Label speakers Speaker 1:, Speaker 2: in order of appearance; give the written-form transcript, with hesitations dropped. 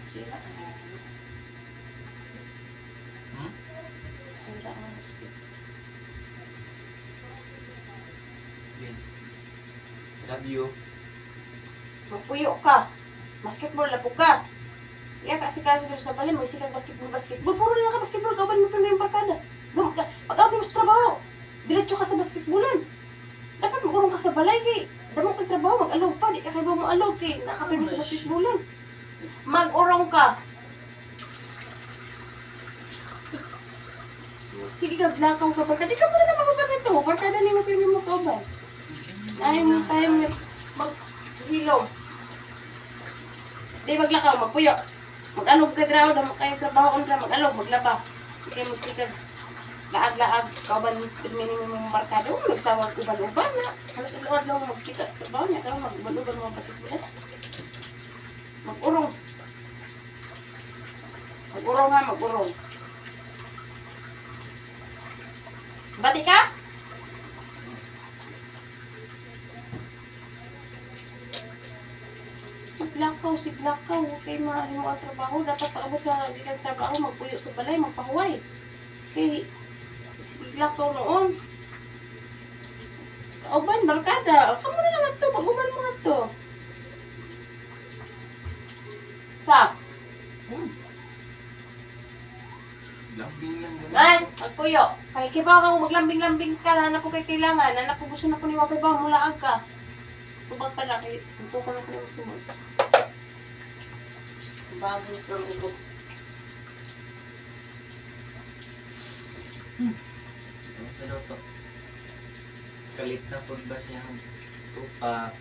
Speaker 1: Sira. Sira ang hospital.
Speaker 2: Love you.
Speaker 1: Magpuyo ka. Basketball na po ka. Iya ka si Carlo sa balay, may sila basketball. Puro lang ka basketball, kaban mo pa yung barkada. Pag-out mo sa trabaho, diretso ka sa basketballan. Dapat magurong ka sa balay, kay damo kang trabaho, mag-alog pa, di ka kayo mo alog, kay nakapin mo sa basketballan. Mag-urong ka. Sige ka, blakaw ka barkada. Di ka muna na magbabarkada to. Barkada ni mo pinag mo kauban. Ay mo tayo maghilom. Di maglakaw, magpuyo. Mag-alog ka draw, damo kayo trabaho ra, mag-alog, maglaba. Di kayo magsikag. Laag-laag, kauban termini mo yung barkada. Nagsawag uban-uban na. Halos iluwad lang magkita sa trabaho niya. Karang mag-uban-uban mga basikbulan. Mag-urong. Mag-urong ha, mag-urong. Bati ka? Siglakaw. Kay maaari mo ang trabaho. Dapat paabot sa gikas trabaho, magpuyo sa balay, magpahuway. Kay siglakaw noon. Kauban, barkada. Kamu na lang ito. Pag-uman mo ito. Sa?
Speaker 2: Lambing lang ganun.
Speaker 1: Ay, magpuyo. Kay kibaw kang maglambing-lambing ka. Hanap ko kay kailangan. Hanap ko gusto na po ni Wapay ba, mulaag ka. Tubag pala. Kay sinto ko na po ni gusto mo. Bago ito ang ugot.
Speaker 2: Ano sa daw to? Kalit na po ba siyang tupa?